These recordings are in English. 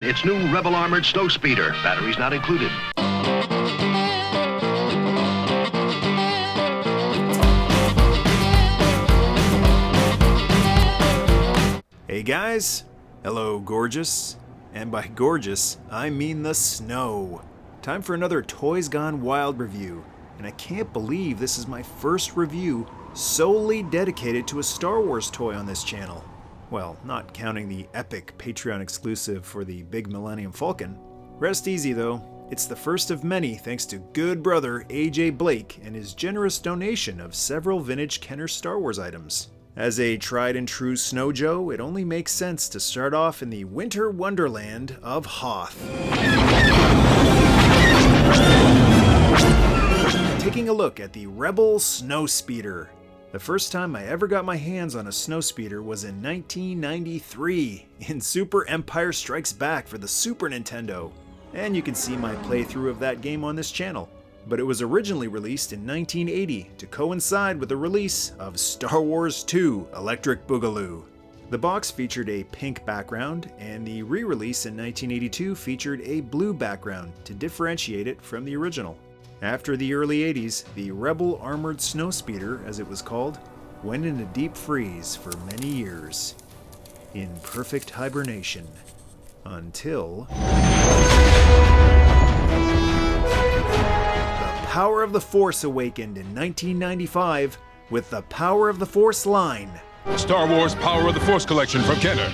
Its new Rebel Armored Snowspeeder. Batteries not included. Hey guys, hello gorgeous, and by gorgeous, I mean the snow. Time for another Toys Gone Wild review, and I can't believe this is my first review solely dedicated to a Star Wars toy on this channel. Well, not counting the epic Patreon exclusive for the Big Millennium Falcon. Rest easy though, it's the first of many thanks to good brother AJ Blake and his generous donation of several vintage Kenner Star Wars items. As a tried and true Snow Joe, it only makes sense to start off in the winter wonderland of Hoth. Taking a look at the Rebel Snowspeeder. The first time I ever got my hands on a Snowspeeder was in 1993 in Super Empire Strikes Back for the Super Nintendo, and you can see my playthrough of that game on this channel. But it was originally released in 1980 to coincide with the release of Star Wars II: Electric Boogaloo. The box featured a pink background, and the re-release in 1982 featured a blue background to differentiate it from the original. After the early 80s, the Rebel Armored Snowspeeder, as it was called, went into deep freeze for many years, in perfect hibernation, until the power of the Force awakened in 1995 with the Power of the Force line. Star Wars Power of the Force collection from Kenner.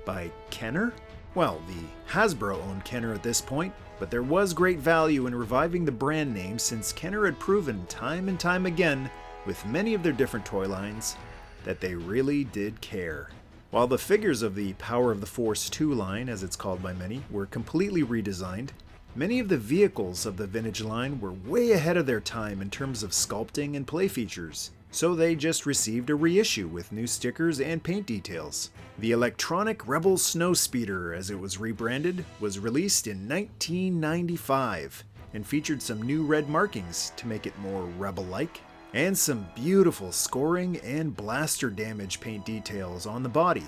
By Kenner? Well, the Hasbro owned Kenner at this point, but there was great value in reviving the brand name since Kenner had proven time and time again, with many of their different toy lines, that they really did care. While the figures of the Power of the Force 2 line, as it's called by many, were completely redesigned, many of the vehicles of the vintage line were way ahead of their time in terms of sculpting and play features, so they just received a reissue with new stickers and paint details. The electronic Rebel Snowspeeder, as it was rebranded, was released in 1995 and featured some new red markings to make it more Rebel-like, and some beautiful scoring and blaster damage paint details on the body,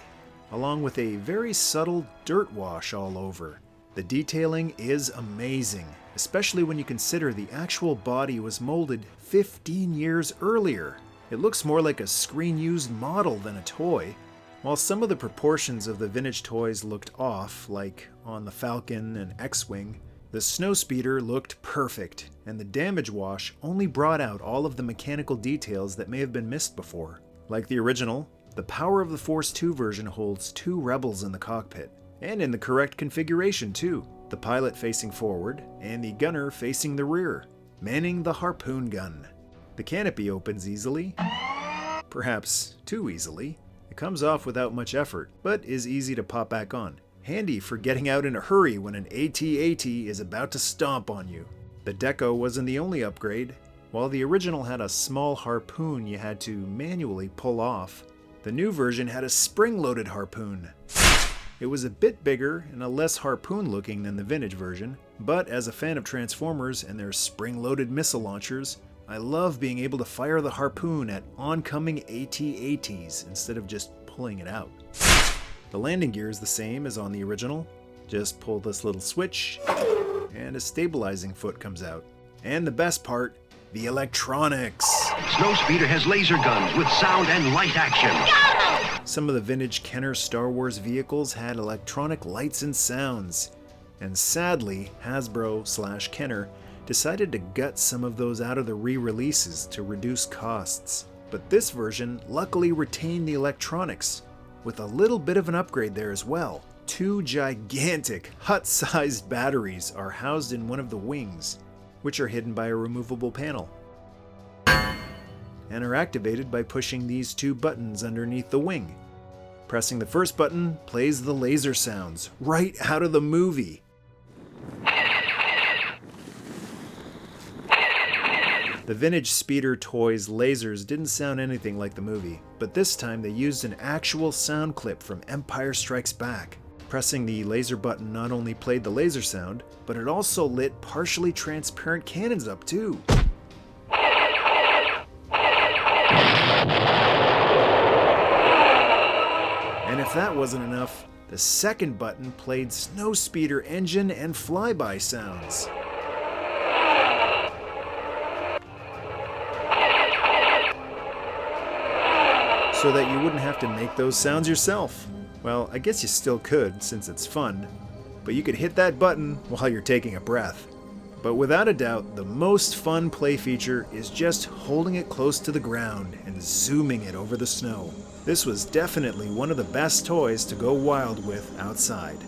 along with a very subtle dirt wash all over. The detailing is amazing, especially when you consider the actual body was molded 15 years earlier. It looks more like a screen-used model than a toy. While some of the proportions of the vintage toys looked off, like on the Falcon and X-Wing, the Snowspeeder looked perfect, and the damage wash only brought out all of the mechanical details that may have been missed before. Like the original, the Power of the Force 2 version holds two rebels in the cockpit, and in the correct configuration too, the pilot facing forward and the gunner facing the rear, manning the harpoon gun. The canopy opens easily, perhaps too easily. It comes off without much effort, but is easy to pop back on. Handy for getting out in a hurry when an AT-AT is about to stomp on you. The deco wasn't the only upgrade. While the original had a small harpoon you had to manually pull off, the new version had a spring-loaded harpoon. It was a bit bigger and a less harpoon looking than the vintage version, but as a fan of Transformers and their spring-loaded missile launchers, I love being able to fire the harpoon at oncoming AT-ATs instead of just pulling it out. The landing gear is the same as on the original. Just pull this little switch and a stabilizing foot comes out. And the best part, the electronics. Snowspeeder has laser guns with sound and light action. Some of the vintage Kenner Star Wars vehicles had electronic lights and sounds, and sadly, Hasbro/Kenner decided to gut some of those out of the re-releases to reduce costs. But this version luckily retained the electronics, with a little bit of an upgrade there as well. Two gigantic, hut-sized batteries are housed in one of the wings, which are hidden by a removable panel, and are activated by pushing these two buttons underneath the wing. Pressing the first button plays the laser sounds, right out of the movie. The vintage Speeder toys' lasers didn't sound anything like the movie, but this time they used an actual sound clip from Empire Strikes Back. Pressing the laser button not only played the laser sound, but it also lit partially transparent cannons up too. And if that wasn't enough, The second button played Snowspeeder engine and flyby sounds. So that you wouldn't have to make those sounds yourself. Well, I guess you still could, since it's fun, but you could hit that button while you're taking a breath. But without a doubt, the most fun play feature is just holding it close to the ground and zooming it over the snow. This was definitely one of the best toys to go wild with outside.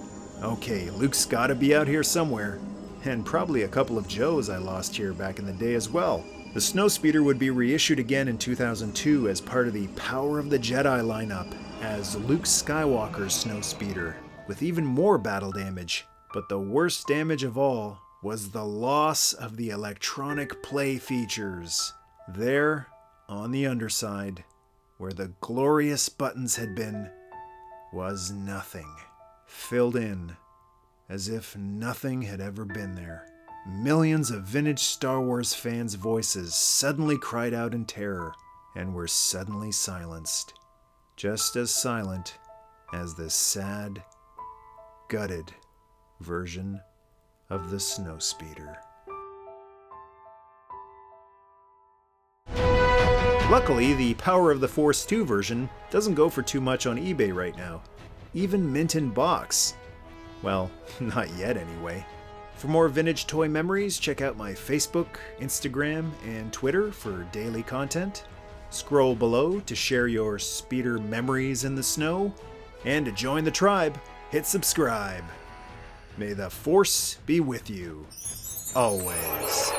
Okay, Luke's gotta be out here somewhere, and probably a couple of Joes I lost here back in the day as well. The Snowspeeder would be reissued again in 2002 as part of the Power of the Jedi lineup as Luke Skywalker's Snowspeeder, with even more battle damage. But the worst damage of all was the loss of the electronic play features. There, on the underside, where the glorious buttons had been, was nothing, filled in as if nothing had ever been there. Millions of vintage Star Wars fans' voices suddenly cried out in terror and were suddenly silenced. Just as silent as the sad, gutted version of the Snowspeeder. Luckily, the Power of the Force 2 version doesn't go for too much on eBay right now. Even mint in box. Well, not yet anyway. For more vintage toy memories, check out my Facebook, Instagram, and Twitter for daily content. Scroll below to share your speeder memories in the snow. And to join the tribe, hit subscribe. May the Force be with you, always.